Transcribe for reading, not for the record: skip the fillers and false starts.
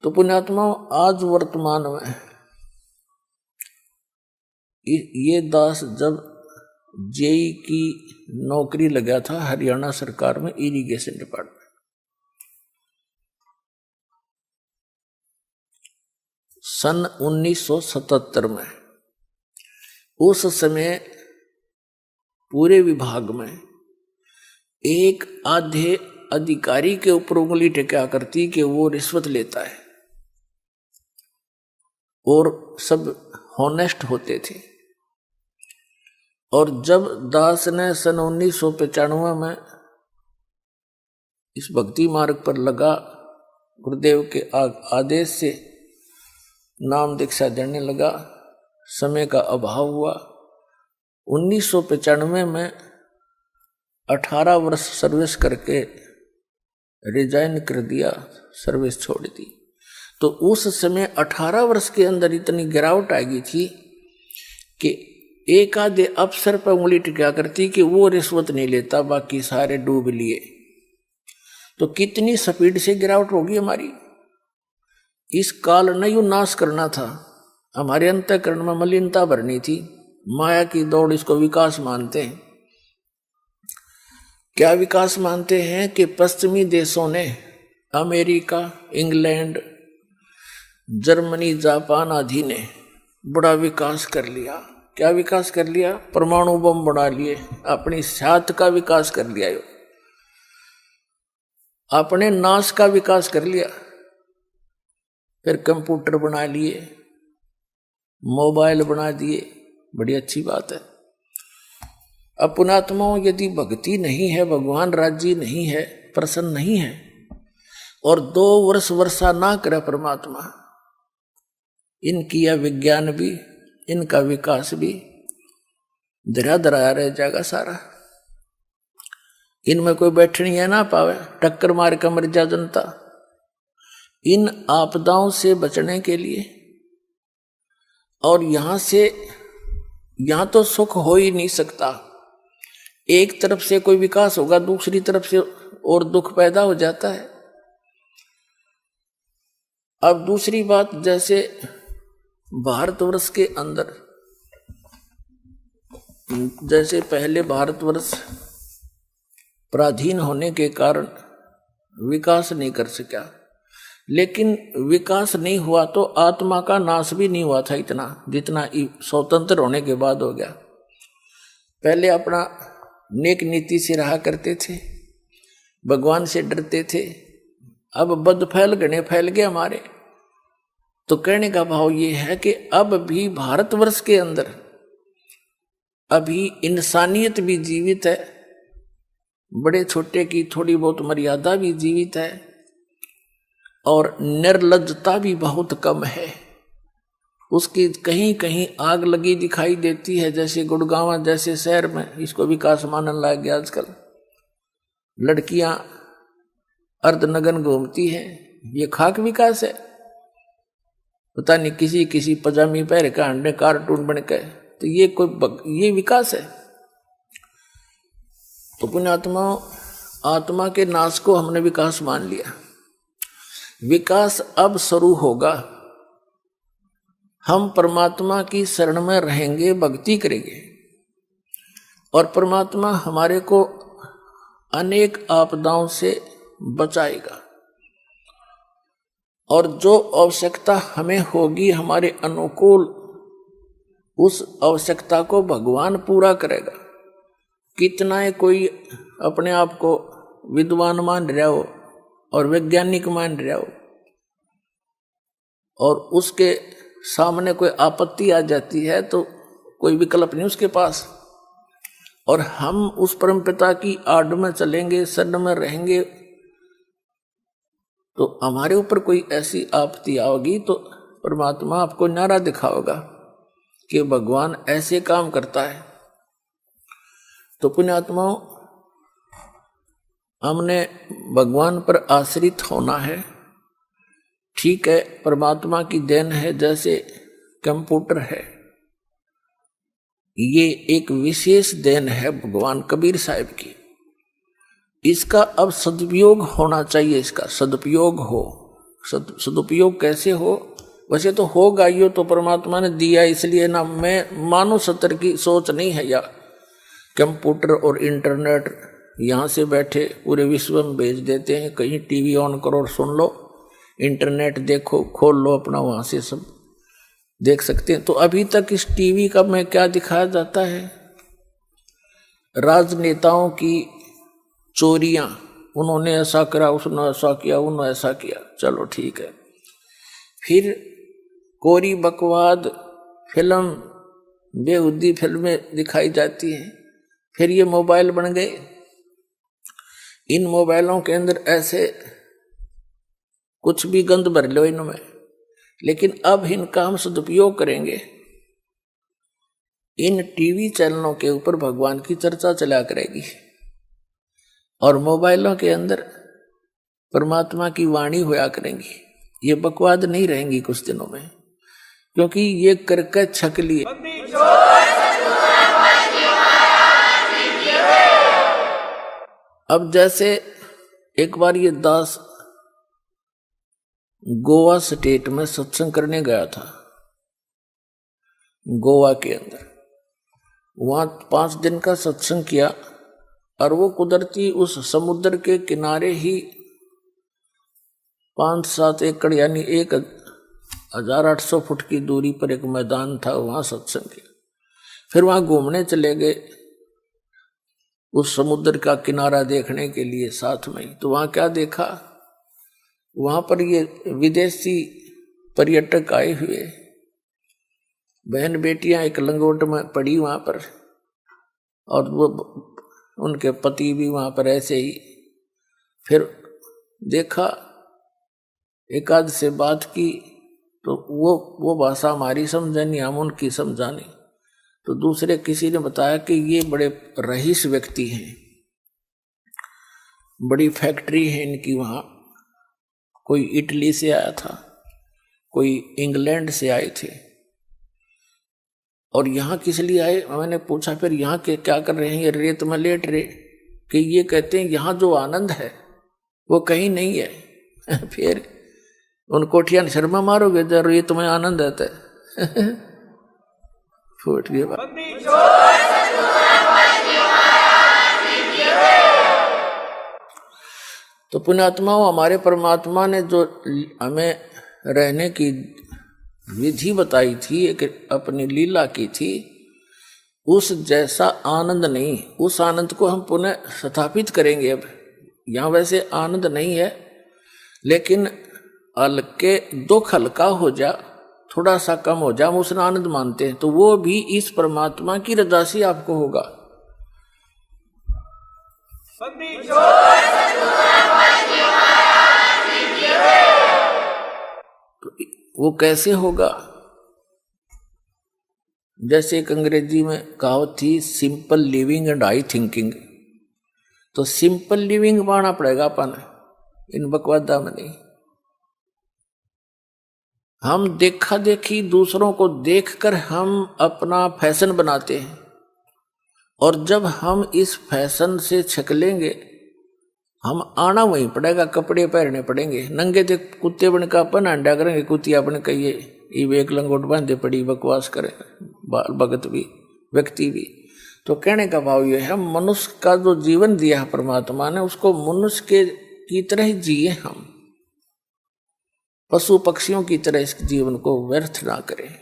तो पुण्यात्मा आज वर्तमान में ये दास जब जेई की नौकरी लगा था हरियाणा सरकार में इरिगेशन डिपार्टमेंट, सन 1977 में। उस समय पूरे विभाग में एक आधे अधिकारी के ऊपर उंगली टेका करती कि वो रिश्वत लेता है, और सब हॉनेस्ट होते थे। और जब दास ने सन 1995 में इस भक्ति मार्ग पर लगा, गुरुदेव के आदेश से नाम दीक्षा देने लगा, समय का अभाव हुआ। 1995 में 18 वर्ष सर्विस करके रिजाइन कर दिया, सर्विस छोड़ दी। तो उस समय 18 वर्ष के अंदर इतनी गिरावट आ गई थी कि एक आधे अफसर पर उंगली टिका करती कि वो रिश्वत नहीं लेता, बाकी सारे डूब लिए। तो कितनी स्पीड से गिरावट होगी हमारी। इस काल ने यू नाश करना था, हमारे अंतःकरण में मलिनता भरनी थी। माया की दौड़, इसको विकास मानते हैं। क्या विकास मानते हैं कि पश्चिमी देशों ने अमेरिका, इंग्लैंड, जर्मनी, जापान आदि ने बड़ा विकास कर लिया। क्या विकास कर लिया? परमाणु बम बना लिए, अपनी सात का विकास कर लिया, अपने नाश का विकास कर लिया। फिर कंप्यूटर बना लिए, मोबाइल बना दिए, बड़ी अच्छी बात है। अब पुणात्माओं, यदि भक्ति नहीं है, भगवान राजी नहीं है, प्रसन्न नहीं है, और 2 वर्ष वर्षा ना करे परमात्मा, इनकी यह विज्ञान भी, इनका विकास भी धरा धराया रह जाएगा सारा। इनमें कोई बैठनी है ना पावे, टक्कर मार कर मर जा जनता। इन आपदाओं से बचने के लिए, और यहां तो सुख हो ही नहीं सकता। एक तरफ से कोई विकास होगा, दूसरी तरफ से और दुख पैदा हो जाता है। अब दूसरी बात, जैसे भारतवर्ष के अंदर, जैसे पहले भारतवर्ष पराधीन होने के कारण विकास नहीं कर सका, लेकिन विकास नहीं हुआ तो आत्मा का नाश भी नहीं हुआ था इतना, जितना स्वतंत्र होने के बाद हो गया। पहले अपना नेक नीति से रहा करते थे, भगवान से डरते थे। अब बद फैल गए हमारे। तो कहने का भाव ये है कि अब भी भारतवर्ष के अंदर अभी इंसानियत भी जीवित है, बड़े छोटे की थोड़ी बहुत मर्यादा भी जीवित है, और निर्लज्जता भी बहुत कम है। उसकी कहीं कहीं आग लगी दिखाई देती है, जैसे गुड़गांव जैसे शहर में इसको विकास मानने लग गया आजकल। लड़कियां अर्धनग्न घूमती हैं, ये खाक विकास है? पता नहीं किसी पजामी पहन के अंडे कार्टून बन के, तो ये विकास है? तो पुण्यात्मा, आत्मा के नाश को हमने विकास मान लिया। विकास अब शुरू होगा। हम परमात्मा की शरण में रहेंगे, भक्ति करेंगे, और परमात्मा हमारे को अनेक आपदाओं से बचाएगा। और जो आवश्यकता हमें होगी हमारे अनुकूल, उस आवश्यकता को भगवान पूरा करेगा। कितना है कोई अपने आप को विद्वान मान रहा हो और वैज्ञानिक मान रहा हो, और उसके सामने कोई आपत्ति आ जाती है तो कोई विकल्प नहीं उसके पास, और हम उस परमपिता की आड़ में चलेंगे, शरण में रहेंगे, तो हमारे ऊपर कोई ऐसी आपत्ति आओगी तो परमात्मा आपको नारा दिखाओगा कि भगवान ऐसे काम करता है। तो पुण्यात्माओं, हमने भगवान पर आश्रित होना है। ठीक है, परमात्मा की देन है, जैसे कंप्यूटर है, ये एक विशेष देन है भगवान कबीर साहब की। इसका अब सदुपयोग होना चाहिए, इसका सदुपयोग हो, सदुपयोग कैसे हो, वैसे तो होगा ये तो परमात्मा ने दिया इसलिए ना। मैं मानव स्तर की सोच नहीं है या कंप्यूटर और इंटरनेट यहाँ से बैठे पूरे विश्व में भेज देते हैं, कहीं टीवी ऑन करो और सुन लो, इंटरनेट देखो खोल लो अपना, वहाँ से सब देख सकते हैं। तो अभी तक इस टीवी का में क्या दिखाया जाता है, राजनेताओं की चोरियां, उन्होंने ऐसा करा, उसने ऐसा किया, उन्होंने ऐसा किया, चलो ठीक है। फिर कोरी बकवाद फिल्म, बेहुदी फिल्में दिखाई जाती हैं। फिर ये मोबाइल बन गए, इन मोबाइलों के अंदर ऐसे कुछ भी गंद भर लो इनमें, लेकिन अब इनका हम सदुपयोग करेंगे। इन टीवी चैनलों के ऊपर भगवान की चर्चा चला करेगी और मोबाइलों के अंदर परमात्मा की वाणी होया करेंगी। ये बकवाद नहीं रहेंगी कुछ दिनों में, क्योंकि ये करके छक लिए। अब जैसे एक बार ये दास गोवा स्टेट में सत्संग करने गया था, गोवा के अंदर, वहां 5 दिन का सत्संग किया और वो कुदरती उस समुद्र के किनारे ही 5-7 एकड़ यानी 1800 फुट की दूरी पर एक मैदान था, वहां सत्संग किया। फिर वहां घूमने चले गए उस समुद्र का किनारा देखने के लिए साथ में ही। तो वहां क्या देखा, वहां पर ये विदेशी पर्यटक आए हुए, बहन बेटियां एक लंगोट में पड़ी वहां पर, और वो उनके पति भी वहां पर ऐसे ही। फिर देखा, एक आध से बात की, तो वो भाषा हमारी समझा नहीं, हम उनकी समझा नहीं। तो दूसरे किसी ने बताया कि ये बड़े रईस व्यक्ति हैं, बड़ी फैक्ट्री है इनकी वहां, कोई इटली से आया था, कोई इंग्लैंड से आए थे, और यहाँ किस लिए आए। मैंने पूछा फिर यहाँ के क्या कर रहे हैं, ये रेत में लेट रहे, कि ये कहते हैं यहाँ जो आनंद है वो कहीं नहीं है। फिर उन कोठियां शर्मा मारोगे जब रेत में आनंद आता है। फूट गई बात। तो पुण्यात्माओं, हमारे परमात्मा ने जो हमें रहने की विधि बताई थी, एक अपनी लीला की थी, उस जैसा आनंद नहीं। उस आनंद को हम पुनः स्थापित करेंगे। अब यहाँ वैसे आनंद नहीं है, लेकिन हल्के दुख हल्का हो जा, थोड़ा सा कम हो जा, हम उसने आनंद मानते हैं। तो वो भी इस परमात्मा की रजा से आपको होगा। तो वो कैसे होगा, जैसे एक अंग्रेजी में कहावत थी, simple living and high thinking. तो सिंपल लिविंग पाना पड़ेगा अपन, इन बकवादा में नहीं। हम देखा देखी दूसरों को देखकर हम अपना फैशन बनाते हैं, और जब हम इस फैशन से छकलेंगे, हम आना वहीं पड़ेगा, कपड़े पहनने पड़ेंगे। नंगे थे कुत्ते बन का अपन अंडा करेंगे, कुतिया अपने कहिए ये एक लंगोट बांधे पड़ी बकवास करे, बाल भगत भी व्यक्ति भी। तो कहने का भाव ये है, मनुष्य का जो जीवन दिया है परमात्मा ने, उसको मनुष्य के की तरह ही जिए, हम पशु पक्षियों की तरह इस जीवन को व्यर्थ ना करें।